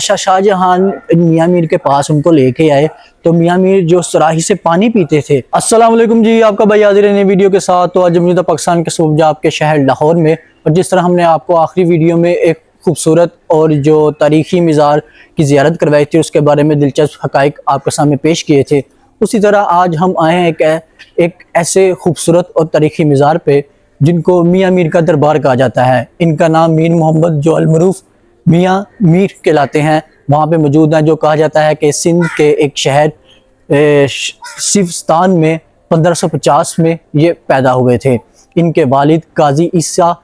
बादशाह शाहजहां मियां मीर के पास उनको लेके आए तो मियां मीर जो सुराही से पानी पीते थे। अस्सलाम वालेकुम जी, आपका भाई हाजिर है नई वीडियो के साथ। तो आज मौजूदा पाकिस्तान के सूबा आपके शहर लाहौर में, और जिस तरह हमने आपको आखिरी वीडियो में एक खूबसूरत और जो तारीखी मज़ार की ज़ियारत करवाई थी उसके बारे में दिलचस्प हक़ाइक़ आपके सामने पेश किए थे, उसी तरह आज हम आए हैं एक ऐसे खूबसूरत और तारीखी मज़ार पे जिनको मियां मीर का दरबार कहा जाता है। इनका नाम मीर मोहम्मद जो अलमरूफ मियां मीर कहलाते हैं। वहाँ पे मौजूद हैं, जो कहा जाता है कि सिंध के एक शहर सिविस्तान में 1550 में ये पैदा हुए थे। इनके वालिद काजी ईसा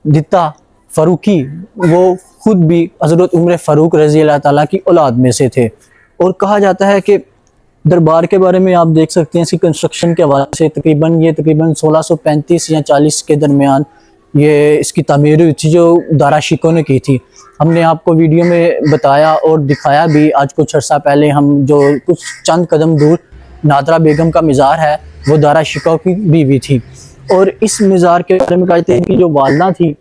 दिता फ़ारूकी वो खुद भी हज़रत उमर फ़ारूक रज़ी अल्लाह ताला की औलाद में से थे। और कहा जाता है कि दरबार के बारे में आप देख सकते हैं इसकी कंस्ट्रक्शन के हवाले से तकरीबन 1635 या 40 के दरमियान ये इसकी तामीर हुई थी, जो दारा शिकोह ने की थी। हमने आपको वीडियो में बताया और दिखाया भी। आज कुछ अर्सा पहले हम जो कुछ चंद कदम दूर नादरा बेगम का मज़ार है वो दारा शिकोह की बीवी थी। और इस मज़ार के बारे में कहते हैं कि जो वालदा थी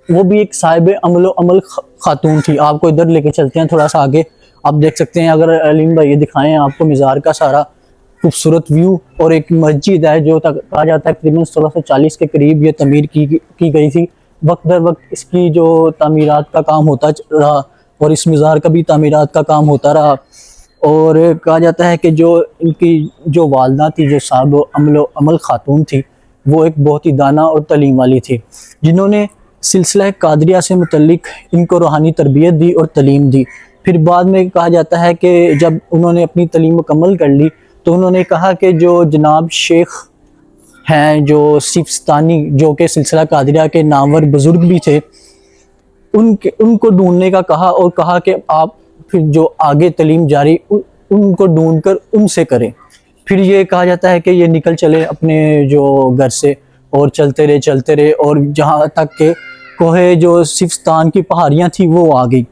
वो भी एक साहिब अमल खातून थी। आपको इधर लेके चलते हैं थोड़ा सा आगे, आप देख सकते हैं। अगर अलीम भाई ये दिखाएं आपको मज़ार का सारा खूबसूरत व्यू। और एक मस्जिद है जो कहा जाता है तकरीबन 1640 के करीब ये तमीर की गई थी। वक्त दर वक्त इसकी जो तामीरात का काम होता रहा और इस मज़ार का भी तामीरात का काम होता रहा। और कहा जाता है कि जो इनकी जो वालदा थी, जो साहब अमल खातून थी, वो एक बहुत ही दाना और तलीम वाली थी, जिन्होंने सिलसिला कादरिया से मुतल्लिक इनको रूहानी तरबियत दी और तलीम दी। फिर बाद में कहा जाता है कि जब उन्होंने अपनी तलीम मुकम्मल कर ली तो उन्होंने कहा कि जो जनाब शेख हैं जो सिविस्तानी, जो कि सिलसिला कादरिया के नामवर बुज़ुर्ग भी थे, उनको ढूंढने का कहा और कहा कि आप फिर जो आगे तलीम जारी उनको ढूंढ कर उनसे करें। फिर ये कहा जाता है कि ये निकल चले अपने जो घर से और चलते रहे और जहाँ तक के कोहे जो सिविस्तान की पहाड़ियाँ थी वो आ गई।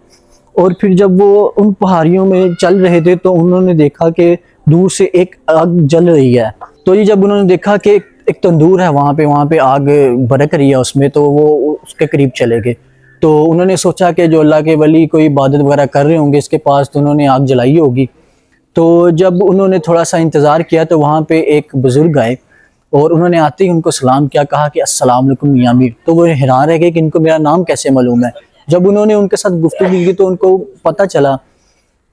और फिर जब वो उन पहाड़ियों में चल रहे थे तो उन्होंने देखा कि दूर से एक आग जल रही है। तो ये जब उन्होंने देखा कि एक तंदूर है वहाँ पे आग भड़क रही है उसमें, तो वो उसके करीब चले गए। तो उन्होंने सोचा कि जो अल्लाह के वली कोई इबादत वगैरह कर रहे होंगे इसके पास, तो उन्होंने आग जलाई होगी। तो जब उन्होंने थोड़ा सा इंतज़ार किया तो वहाँ पे एक बुज़ुर्ग आए और उन्होंने आते ही उनको सलाम किया, कहा कि अस्सलाम वालेकुम मियां मीर। तो वो हैरान रह गए कि इनको मेरा नाम कैसे मालूम है। जब उन्होंने उनके साथ गुफ्तगू की तो उनको पता चला,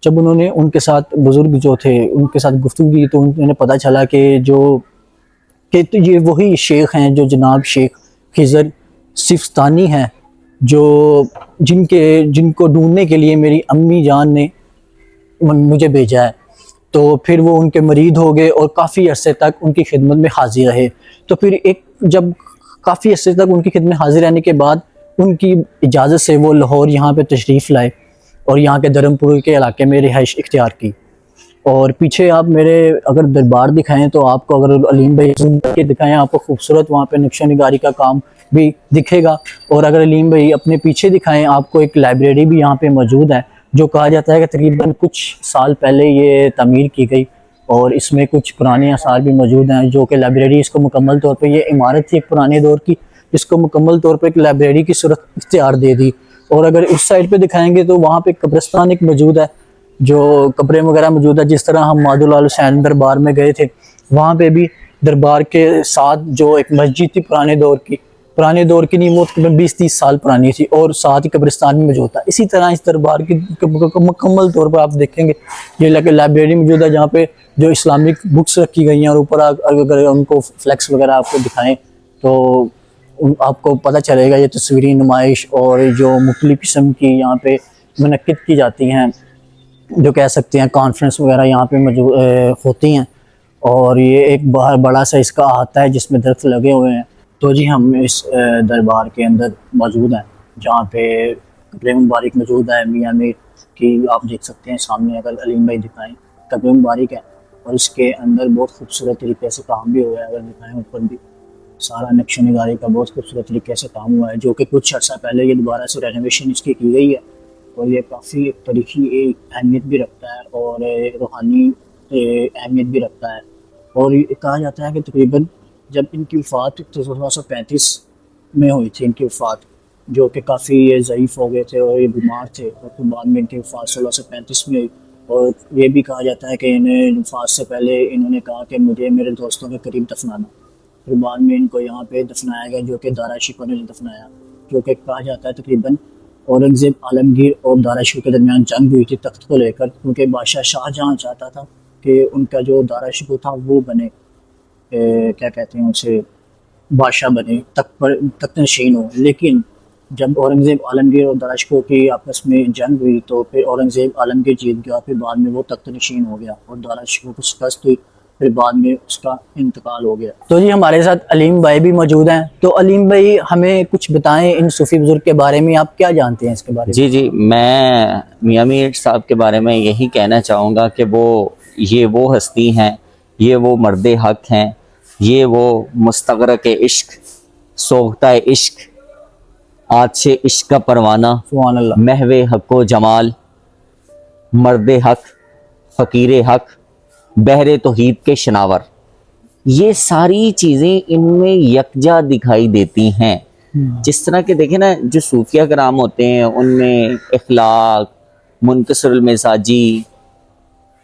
जब उन्होंने उनके साथ बुज़ुर्ग जो थे उनके साथ गुफ्तगू की तो उन्हें पता चला कि तो ये वही शेख हैं जो जनाब शेख खिज़र सिविस्तानी हैं, जो जिनको ढूंढने के लिए मेरी अम्मी जान ने मुझे भेजा है। तो फिर वो उनके मरीद हो गए और काफ़ी अरसे तक उनकी खिदमत में हाजिर रहे। तो फिर जब काफ़ी अरसे तक उनकी खिदमत में हाजिर रहने के बाद उनकी इजाज़त से वो लाहौर यहाँ पे तशरीफ़ लाए और यहाँ के धर्मपुर के इलाके में रिहाइश इख्तियार की। और पीछे आप मेरे अगर दरबार दिखाएं तो आपको, अगर अलीम भाई के दिखाएं, आपको खूबसूरत वहाँ पे नक्शा निगारी का काम भी दिखेगा। और अगर अलीम भाई अपने पीछे दिखाएं, आपको एक लाइब्रेरी भी यहाँ पे मौजूद है, जो कहा जाता है कि तकरीबन कुछ साल पहले ये तमीर की गई। और इसमें कुछ पुराने आसार भी मौजूद हैं, जो कि लाइब्रेरी इसको मुकम्मल तौर पर, ये इमारत थी एक पुराने दौर की, जिसको मुकम्मल तौर पर एक लाइब्रेरी की सूरत इख्तियार दे दी। और अगर उस साइड पे दिखाएंगे तो वहाँ पे कब्रिस्तान एक मौजूद है, जो कब्रें वगैरह मौजूद है। जिस तरह हम मादुल हुसैन दरबार में गए थे, वहाँ पे भी दरबार के साथ जो एक मस्जिद थी पुराने दौर की नहीं, वो तकरीबन 20-30 साल पुरानी थी और साथ ही कब्रिस्तान में मौजूद था। इसी तरह इस दरबार की मुकम्मल तौर पर आप देखेंगे ये लाइब्रेरी मौजूद है, जहाँ पे जो इस्लामिक बुक्स रखी गई हैं। और ऊपर अगर उनको फ्लैक्स वगैरह आपको दिखाएं तो आपको पता चलेगा ये तस्वीरी नुमाइश और जो मुख्तलिफ़ किस्म की यहाँ पे मुनक्किद की जाती हैं, जो कह सकते हैं कॉन्फ्रेंस वगैरह यहाँ पे मौजूद होती हैं। और ये एक बाहर बड़ा सा इसका अहाता है जिसमें दरख्त लगे हुए हैं। तो जी हम इस दरबार के अंदर मौजूद हैं, जहाँ पे कब्र मुबारक मौजूद है मियां मीर की। आप देख सकते हैं सामने, अगर अलीम भाई दिखाएं, कब्र मुबारक है और इसके अंदर बहुत खूबसूरत तरीके से काम भी हुआ है। अगर दिखाएं ऊपर भी सारा नक्शा निगारी का बहुत खूबसूरत तरीके से काम हुआ है, जो कि कुछ अर्सा पहले ये दोबारा से रेनोवेशन इसकी की गई है। और ये काफ़ी एक तारीखी अहमियत भी रखता है और रूहानी अहमियत भी रखता है। और कहा जाता है कि तकरीबन जब इनकी वफ़ात 1635 में हुई थी, इनकी वफ़ात जो कि काफ़ी ये ज़ईफ़ हो गए थे और ये बीमार थे, और फिर बाद में इनकी वफ़ात 1635 में हुई। और ये भी कहा जाता है कि इन्हें वफ़ात से पहले इन्होंने कहा कि मुझे मेरे दोस्तों के करीब दफनाना। फिर बाद में इनको यहाँ पे दफनाया गया, जो कि दारा शिकोह ने दफनाया, जो कि कहा जाता है तकरीबन औरंगज़ेब आलमगीर और दारा शिकोह के दरमियान जंग हुई थी तख्त को लेकर, क्योंकि बादशाह शाहजहाँ चाहता था कि उनका जो दारा शिकोह था वो बने, क्या कहते हैं उसे, बादशाह बने, तख्त नशीन हो। लेकिन जब औरंगज़ेब आलमगीर और दारा शिकोह की आपस में जंग हुई तो फिर औरंगज़ेब आलमगीर जीत गया, फिर बाद में वो तख्त नशीन हो गया और दारा शिकोह को शिकस्त हुई, फिर बाद में उसका इंतकाल हो गया। तो जी हमारे साथ अलीम भाई भी मौजूद हैं। तो अलीम भाई हमें कुछ बताएं इन सूफी बुजुर्ग के बारे में, आप क्या जानते हैं इसके बारे में? जी जी, मैं मियां मीर साहब के बारे में यही कहना चाहूँगा कि वो हस्ती हैं, ये वो मर्द हक हैं, ये वो मुस्तगरक इश्क, सोख्ता इश्क, आज से इश्क का परवाना, सुभान अल्लाह, महवे हक जमाल, मर्द हक, फ़कीर हक, बहरे तौहीद के शनावर, ये सारी चीज़ें इनमें यकजा दिखाई देती हैं। जिस तरह के देखें ना, जो सूफिया कराम होते हैं उनमें इखलाक, मुनकसरुल मिजाजी,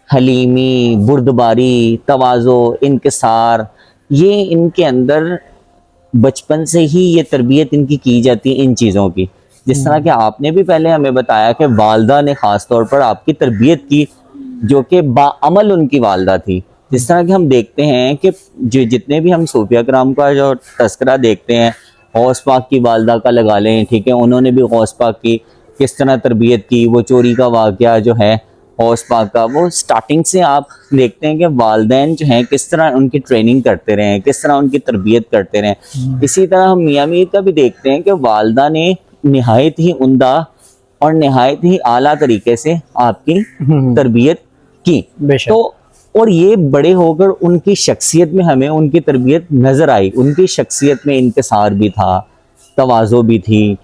हलीमी, बुर्दबारी, तवाज़ो, इनकिसार, ये इनके अंदर बचपन से ही ये तरबियत इनकी की जाती है इन चीज़ों की। जिस तरह कि आपने भी पहले हमें बताया कि वालदा ने ख़ास तौर पर आपकी तरबियत की, जो कि बाअमल उनकी वालदा थी। जिस तरह कि हम देखते हैं कि जो जितने भी हम सूफिया कराम का जो तस्करा देखते हैं, गौस पाक की वालदा का लगा लें, ठीक है, उन्होंने भी गौस पाक की किस तरह तरबियत की, वो चोरी का वाक़या जो है गौस पाक का, वो स्टार्टिंग से आप देखते हैं कि वालदैन जो हैं किस तरह उनकी ट्रेनिंग करते रहे हैं, किस तरह उनकी तरबियत करते रहे। इसी तरह हम मियां मीर का भी देखते हैं कि वालदा ने नहायत ही उम्दा और नहायत ही आला तरीके से आपकी तरबियत की। तो और ये बड़े होकर उनकी शख्सियत में हमें उनकी तरबियत नज़र आई। उनकी शख्सियत में इनकिसार भी था, तवाज़ो भी थी,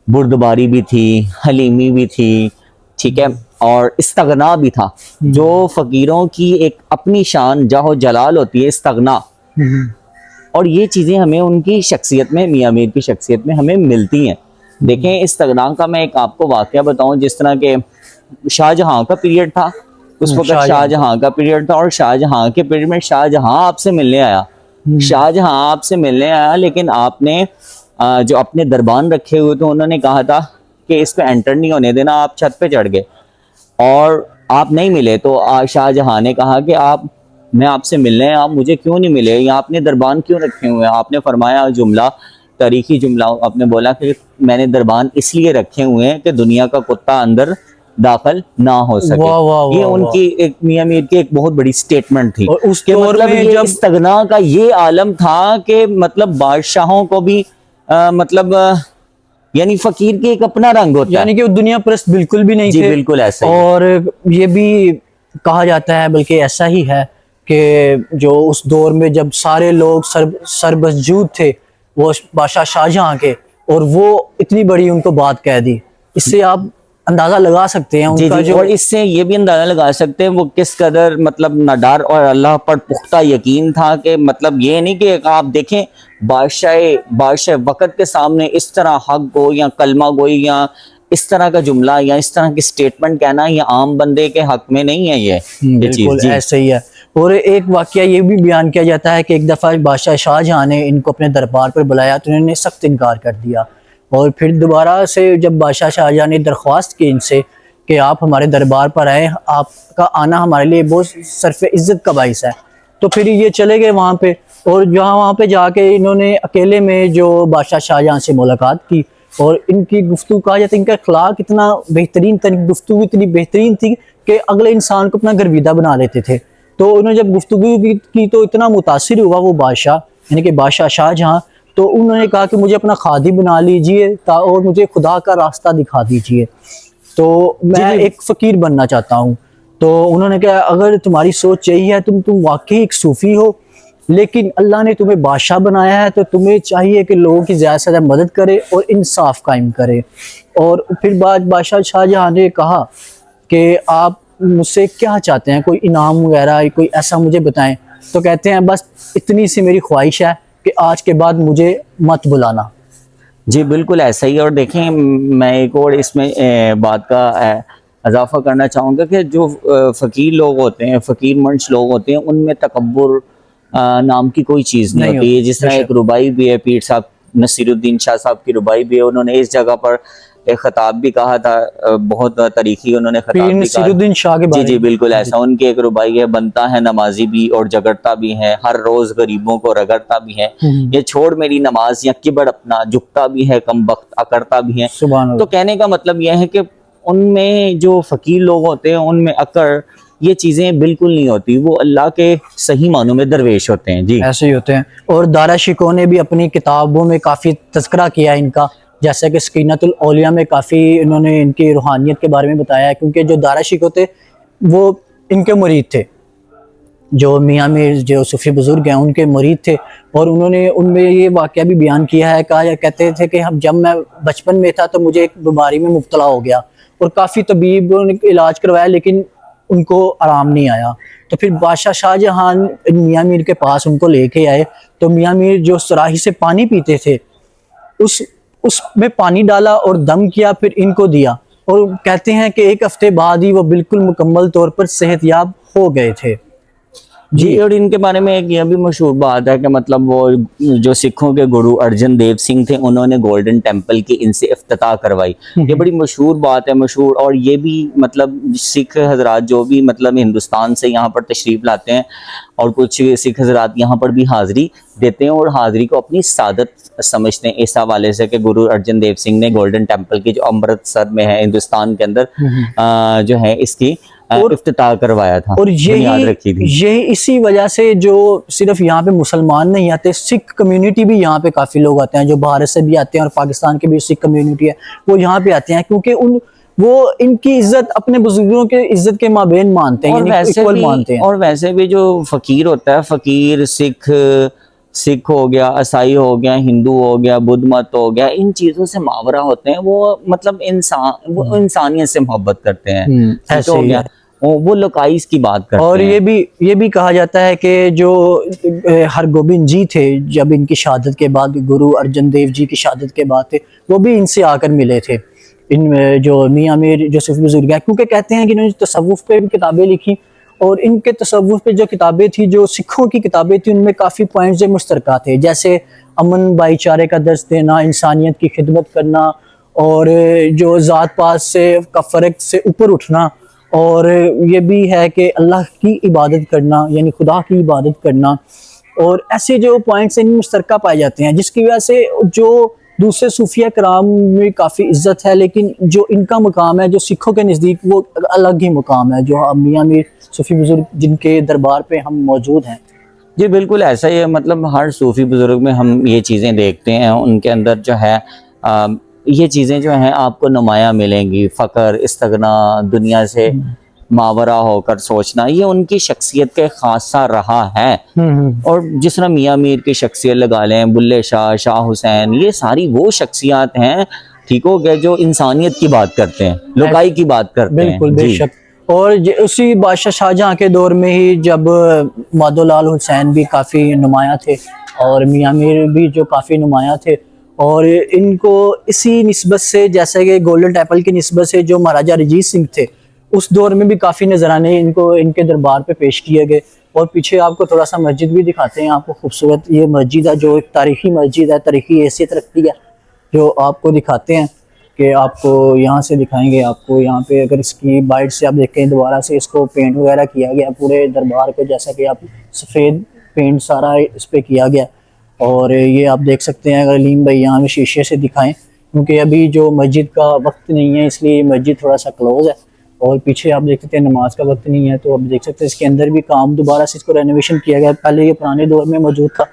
बुर्दबारी भी थी, हलीमी भी थी, ठीक है, और इस्तगना भी था। जो फ़कीरों की एक अपनी शान जाहो जलाल होती है, इस्तगना, और ये चीज़ें हमें उनकी शख्सियत में, मियां मीर की शख्सियत में हमें मिलती हैं। देखें, इस्तगना का मैं एक आपको वाक़या बताऊं। जिस तरह के शाहजहां का पीरियड था, उस वक्त शाहजहां का पीरियड था, और शाहजहां के पीरियड में शाहजहां आपसे मिलने आया, शाहजहां आपसे मिलने आया, लेकिन आपने जो अपने दरबान रखे हुए थे उन्होंने कहा था कि इसको एंटर नहीं होने देना। आप छत पे चढ़ गए और आप नहीं मिले। तो शाहजहां ने कहा कि मैं आपसे मिलने, आप मुझे क्यों नहीं मिले, या आपने दरबान क्यों रखे हुए हैं? आपने फरमाया जुमला, तारीखी जुमला, आपने बोला कि मैंने दरबान इसलिए रखे हुए हैं कि दुनिया का कुत्ता अंदर दाखिल ना हो सके। वाह वाह वाह, ये उनकी एक मियां मीर की एक बहुत बड़ी स्टेटमेंट थी। और उस दौर मतलब में ये जब इस्तगना का ये आलम था कि मतलब बादशाहों को भी मतलब यानी फकीर के एक अपना रंग होता है, यानी कि वो दुनिया परस्त बिल्कुल भी नहीं जी थे। बिल्कुल ऐसा ही। और ये भी कहा जाता है, बल्कि ऐसा ही है कि जो उस दौर में जब सारे लोग सरबजूद थे वो बादशाह शाहजहां के, और वो इतनी बड़ी उनको बात कह दी, इससे आप अंदाजा लगा सकते हैं उनका जो, और इससे ये भी अंदाजा लगा सकते हैं वो किस कदर मतलब नडार और अल्लाह पर पुख्ता यकीन था। कि मतलब ये नहीं कि आप देखें बादशाह वक़्त के सामने इस तरह हक गो या कलमा गोई या इस तरह का जुमला या इस तरह की स्टेटमेंट कहना, ये आम बंदे के हक में नहीं है। ये बिल्कुल ऐसे ही है। और एक वाकया ये भी बयान किया जाता है कि एक दफ़ा बादशाह शाहजहां ने इनको अपने दरबार पर बुलाया तो इन्होंने सख्त इनकार कर दिया, और फिर दोबारा से जब बादशाह शाहजहां ने दरख्वास्त की इनसे कि आप हमारे दरबार पर आए, आपका आना हमारे लिए बहुत सरफ इज़्ज़त का बाइस है, तो फिर ये चले गए वहाँ पे। और जहाँ वहाँ पे जाके इन्होंने अकेले में जो बादशाह शाहजहां से मुलाकात की, और इनकी गुफ्तगू, कहा जाता है इनका अखलाक इतना बेहतरीन था, गुफ्तगू इतनी बेहतरीन थी कि अगले इंसान को अपना गर्विदा बना लेते थे। तो उन्होंने जब गुफ्तगू की तो इतना मुतासिर हुआ वो बादशाह, यानी कि बादशाह शाहजहां, तो उन्होंने कहा कि मुझे अपना खादी बना लीजिए और मुझे खुदा का रास्ता दिखा दीजिए, तो मैं एक फ़कीर बनना चाहता हूँ। तो उन्होंने कहा अगर तुम्हारी सोच यही है, तुम वाकई एक सूफ़ी हो, लेकिन अल्लाह ने तुम्हें बादशाह बनाया है, तो तुम्हें चाहिए कि लोगों की ज़्यादा से ज़्यादा मदद करे और इंसाफ कायम करे। और फिर बाद बादशाह शाहजहां ने कहा कि आप मुझसे क्या चाहते हैं, कोई इनाम वगैरह कोई ऐसा मुझे बताएं। तो कहते हैं बस इतनी सी मेरी ख्वाहिश है कि आज के बाद मुझे मत बुलाना। जी बिल्कुल ऐसा ही है। और देखें, मैं एक और इसमें बात का इजाफा करना चाहूँगा कि जो फ़कीर लोग होते हैं, फ़कीर मंश लोग होते हैं, उनमें तकब्बुर नाम की कोई चीज़ नहीं नहीं होती है। होती, जिस तरह एक बेशक। रुबाई भी है, पीर साहब नसीरुद्दीन शाह साहब की रुबाई भी है, उन्होंने इस जगह पर एक खताब भी कहा था, बहुत तारीखी उन्होंने पीर खताब भी कहा। नसीरुद्दीन शाह के जी बारे जी में। बिल्कुल जी ऐसा। उनकी एक रुबाई है, बनता है नमाजी भी और जगरता भी है, हर रोज गरीबों को रगड़ता भी है, ये छोड़ मेरी नमाज या किबड़ अपना, झुकता भी है कम वक्त अकड़ता भी है। सुभान तो अल्लाह। कहने का मतलब यह है कि उनमें जो फकीर लोग होते हैं, उनमें अकड़ ये चीजें बिल्कुल नहीं होती, वो अल्लाह के सही मानों में दरवेश होते हैं। जी ऐसे ही होते हैं। और दारा शिकोह ने भी अपनी किताबों में काफ़ी तज़किरा किया है इनका, जैसे कि सकीनतुल औलिया में काफ़ी इन्होंने इनकी रूहानियत के बारे में बताया है, क्योंकि जो दारा शिकोह थे वो इनके मुरीद थे, जो मियाँ मीर जो सूफी बुजुर्ग हैं उनके मुरीद थे। और उन्होंने उनमें ये वाक़या भी बयान किया है, कहा कहते थे कि हम जब मैं बचपन में था तो मुझे एक बीमारी में मुब्तला हो गया और काफ़ी तबीबों ने इलाज करवाया लेकिन उनको आराम नहीं आया। तो फिर बादशाह शाहजहां मियाँ मीर के पास उनको लेके आए, तो मियाँ मीर जो सुराही से पानी पीते थे उस उसमें पानी डाला और दम किया, फिर इनको दिया, और कहते हैं कि एक हफ्ते बाद ही वो बिल्कुल मुकम्मल तौर पर सेहतयाब हो गए थे। जी। और इनके बारे में एक यह भी मशहूर बात है कि मतलब वो जो सिखों के गुरु अर्जन देव सिंह थे, उन्होंने गोल्डन टेम्पल की इनसे इफ्तिताह करवाई। ये बड़ी मशहूर बात है, मशहूर। और ये भी मतलब सिख हजरात जो भी मतलब हिंदुस्तान से यहाँ पर तशरीफ लाते हैं, और कुछ सिख हजरात यहाँ पर भी हाजिरी देते हैं और हाजिरी को अपनी सादत समझते हैं, इस हवाले से कि गुरु अर्जन देव सिंह ने गोल्डन टेम्पल की जो अमृतसर में है हिंदुस्तान के अंदर जो है इसकी इफ्तिताह करवाया था। और याद रखी थी। यही इसी वजह से जो सिर्फ यहाँ पे मुसलमान नहीं आते, सिख कम्युनिटी भी यहाँ पे काफी लोग आते हैं, जो भारत से भी आते हैं और पाकिस्तान की भी सिख कम्युनिटी है वो यहाँ पे आते हैं, क्योंकि वो इनकी इज्जत अपने बुजुर्गों के इज्जत के माबेन मानते हैं, और यानी वैसे इक्वल भी मानते हैं। और वैसे भी जो फकीर होता है, फकीर सिख हो गया, ईसाई हो गया, हिंदू हो गया, बुद्ध मत हो गया, इन चीजों से मावरा होते हैं। वो मतलब वो इंसानियत से मोहब्बत करते हैं। सिख ऐसे हो ही गया, है। वो लोकाइस की बात करते और हैं। ये भी कहा जाता है कि जो हरगोबिंद जी थे, जब इनकी शहादत के बाद, गुरु अर्जन देव जी की शहादत के बाद थे, वो भी इनसे आकर मिले थे, इन जो मियाँ मीर जो सूफी बुजुर्ग हैं, क्योंकि कहते हैं कि इन्होंने तसव्वुफ पे भी किताबें लिखी, और इनके तसव्वुफ पे जो किताबें थी, जो सिखों की किताबें थी, उनमें काफ़ी पॉइंट्स मुश्तरका थे, जैसे अमन भाईचारे का दर्स देना, इंसानियत की खिदमत करना, और जो ज़ात पात से का फ़र्क से ऊपर उठना, और ये भी है कि अल्लाह की इबादत करना, यानी खुदा की इबादत करना। और ऐसे जो पॉइंट्स इन मुश्तरका पाए जाते हैं, जिसकी वजह से जो दूसरे सूफिया कराम में काफ़ी इज्जत है, लेकिन जो इनका मुकाम है जो सिखों के नज़दीक, वो अलग ही मुकाम है, जो मियाँ मीर सूफी बुजुर्ग जिनके दरबार पे हम मौजूद हैं। जी बिल्कुल ऐसा ही है। मतलब हर सूफी बुजुर्ग में हम ये चीज़ें देखते हैं, उनके अंदर जो है ये चीज़ें जो हैं आपको नुमाया मिलेंगी। फ़क्र, इस्तगना, दुनिया से मावरा होकर सोचना, ये उनकी शख्सियत का खासा रहा है। और जिस तरह मियाँ मीर की शख्सियत लगा लें, बुल्ले शाह, शाह हुसैन, ये सारी वो शख्सियात हैं, ठीक हो गए, जो इंसानियत की बात करते हैं, लोकाई की बात करते हैं। बिल्कुल, जी। बेशक। और उसी बादशाह शाहजहां के दौर में ही जब माधोलाल हुसैन भी काफ़ी नुमाया थे, और मियाँ मीर भी जो काफ़ी नुमाया थे, और इनको इसी निस्बत से, जैसे कि गोल्डन टेम्पल की निस्बत से जो महाराजा रंजीत सिंह थे, उस दौर में भी काफ़ी नजराने इनको इनके दरबार पे पेश किए गए। और पीछे आपको थोड़ा सा मस्जिद भी दिखाते हैं, आपको खूबसूरत ये मस्जिद है, जो एक तारीखी मस्जिद है, तारीखी हैसियत रखती है, जो आपको दिखाते हैं कि आपको यहाँ से दिखाएंगे। आपको यहाँ पे अगर इसकी बाइट से आप देखें, दोबारा से इसको पेंट वगैरह किया गया पूरे दरबार को, जैसा कि आप सफ़ेद पेंट सारा इस पर किया गया। और ये आप देख सकते हैं, अगर अलीम भाई यहाँ में शीशे से दिखाएं, क्योंकि अभी जो मस्जिद का वक्त नहीं है, इसलिए मस्जिद थोड़ा सा क्लोज है, और पीछे आप देख सकते हैं नमाज का वक्त नहीं है, तो आप देख सकते हैं इसके अंदर भी काम दोबारा से इसको रेनोवेशन किया गया। पहले ये पुराने दौर में मौजूद था,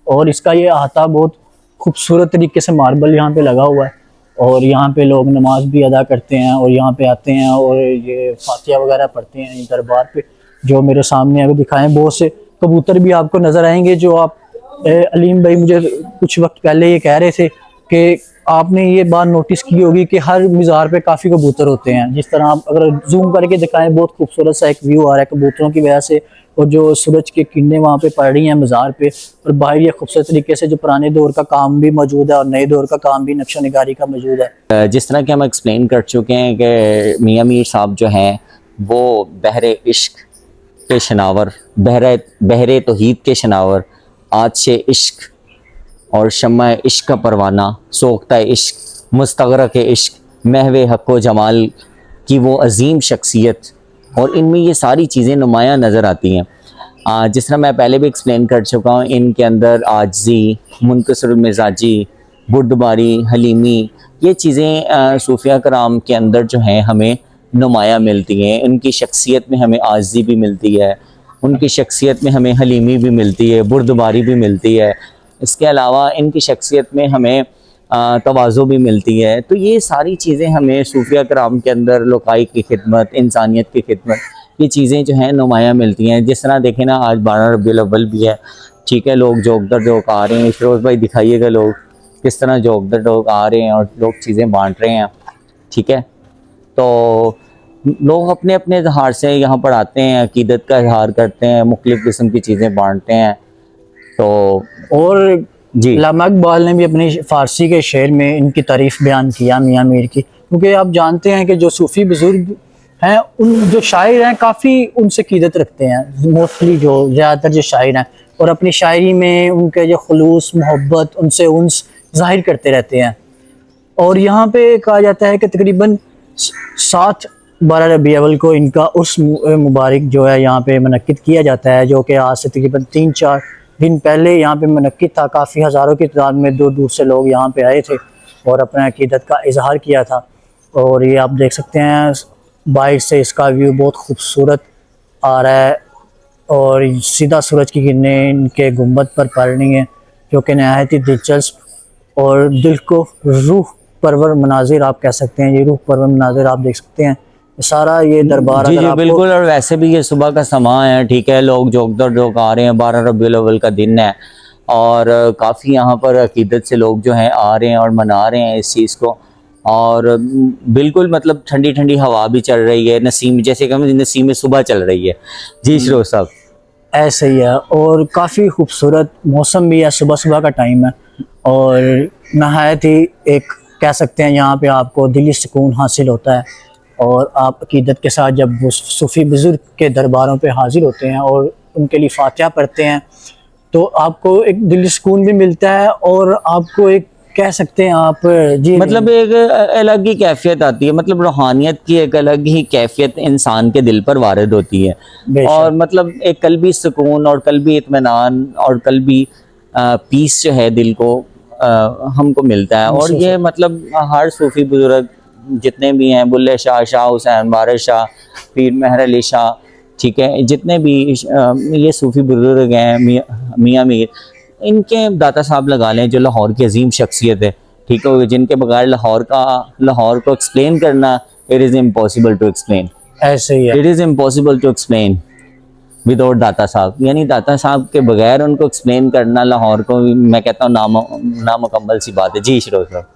और इसका ये अहाता बहुत खूबसूरत तरीके से मार्बल यहाँ पे लगा हुआ है, और यहाँ पे लोग नमाज भी अदा करते हैं, और यहाँ पे आते हैं और ये फातिहा वगैरह पढ़ते हैं दरबार पे। जो मेरे सामने अभी दिखाएं, बहुत से कबूतर भी आपको नज़र आएंगे, जो आप अलीम भाई मुझे कुछ वक्त पहले ये कह रहे थे कि आपने ये बात नोटिस की होगी कि हर मज़ार पे काफ़ी कबूतर होते हैं। जिस तरह आप अगर जूम करके दिखाएं, बहुत खूबसूरत सा एक व्यू आ रहा है कबूतरों की वजह से, और जो सूरज की किरणें वहाँ पे पड़ रही हैं मज़ार पे, और बाहर ये खूबसूरत तरीके से जो पुराने दौर का काम भी मौजूद है और नए दौर का काम भी नक्शा निगारी का मौजूद है। जिस तरह कि हम एक्सप्लेन कर चुके हैं कि मियाँ मीर साहब जो हैं वो बहरे इश्क के शनावर, बहरे तौहीद के शनावर, आज से इश्क और शम्मा इश्क का परवाना, सोख्ता इश्क, मुस्तगरक इश्क, महवे हक़ व जमाल की वो अजीम शख्सियत, और इनमें ये सारी चीज़ें नुमायाँ नज़र आती हैं। जिस तरह मैं पहले भी एक्सप्लेन कर चुका हूँ, इनके अंदर आजिज़ी, मुनकसरुल मिजाजी, बुर्दबारी, हलीमी, ये चीज़ें सूफिया कराम के अंदर जो हैं हमें नुमायाँ मिलती हैं। उनकी शख्सियत में हमें आजिज़ी भी मिलती है, उनकी शख्सियत में हमें हलीमी भी मिलती है, बुर्दबारी भी मिलती है। इसके अलावा इनकी शख्सियत में हमें तवाज़ु भी मिलती है। तो ये सारी चीज़ें हमें सूफिया कराम के अंदर लोकाई की खिदमत, इंसानियत की खिदमत, ये चीज़ें जो हैं नुमायाँ मिलती हैं। जिस तरह देखें ना, आज 12 रबीउल अव्वल भी है, ठीक है, लोग जोक दर जोक आ रहे हैं। फिरोज़ भाई दिखाइएगा लोग किस तरह जोक दर जोक आ रहे हैं और लोग चीज़ें बाँट रहे हैं, ठीक है। तो लोग अपने अपने इजहार से यहाँ पर आते हैं, अकीदत का इजहार करते हैं, मुख्तलिफ़ किस्म की चीज़ें बाँटते हैं। तो और जी, अल्लामा इकबाल ने भी अपने फ़ारसी के शेर में इनकी तारीफ़ बयान किया मियाँ मीर की, क्योंकि आप जानते हैं कि जो सूफ़ी बुज़ुर्ग हैं, उन जो शायर हैं काफ़ी उनसे क़ीदत रखते हैं, मोस्टली जो ज़्यादातर जो शायर हैं, और अपनी शायरी में उनके जो खुलूस मोहब्बत, उनसे उन्स ज़ाहिर करते रहते हैं। और यहाँ पे कहा जाता है कि तकरीबन 7-12 रबीउल अव्वल को इनका उर्स मुबारक जो है यहाँ पे मुनक्किद किया जाता है, जो कि आज से तकरीबन 3-4 दिन पहले यहाँ पे मुनक्किद था। काफ़ी हज़ारों की तादाद में दूर दूर से लोग यहाँ पे आए थे और अपने अकीदत का इजहार किया था। और ये आप देख सकते हैं बाहर से इसका व्यू बहुत खूबसूरत आ रहा है, और सीधा सूरज की किरणें इनके गुंबद पर पड़ रही हैं, जो कि नहायत ही दिलचस्प और दिल को रूह परवर मनाजिर आप कह सकते हैं। ये रूह परवर मनाजिर आप देख सकते हैं, सारा ये दरबार जी अगर जी आपको बिल्कुल। और वैसे भी ये सुबह का समा है, ठीक है, लोग जोक दर जोक आ रहे हैं, 12 रबीउल अव्वल का दिन है, और काफ़ी यहाँ पर अकीदत से लोग जो हैं आ रहे हैं और मना रहे हैं इस चीज़ को। और बिल्कुल मतलब ठंडी ठंडी हवा भी चल रही है, नसीम जैसे कि हम नसीम सुबह चल रही है। जी शरोज साहब, ऐसे ही है, और काफ़ी खूबसूरत मौसम भी है, सुबह सुबह का टाइम है, और नहायत ही एक कह सकते हैं यहाँ पे आपको दिली सुकून हासिल होता है। और आप अकीदत के साथ जब वो सूफ़ी बुज़ुर्ग के दरबारों पे हाज़िर होते हैं और उनके लिए फातिहा पढ़ते हैं, तो आपको एक दिली सुकून भी मिलता है, और आपको एक कह सकते हैं आप जी मतलब एक अलग ही कैफियत आती है, मतलब रूहानियत की एक अलग ही कैफियत इंसान के दिल पर वारिद होती है। बेशक। और मतलब एक कल्बी सुकून और कल्बी इत्मीनान और कल्बी पीस जो है दिल को हमको मिलता है। और ये मतलब हर सूफी बुजुर्ग जितने भी हैं, बुल्ले शाह, शाह हुसैन, वारिस शाह, पीर मेहर अली शाह, ठीक है, जितने भी ये सूफी बुजुर्ग हैं, मियाँ मीर, इनके दाता साहब लगा लें जो लाहौर की अजीम शख्सियत है, ठीक है, जिनके बगैर लाहौर को एक्सप्लेन करना it is impossible to explain. ऐसे ही है। It is impossible to explain without Data Sahib, यानी दाता साहब के बगैर उनको एक्सप्लेन करना लाहौर को, मैं कहता हूँ नामुकम्मल सी बात है। जी शरोज साहब।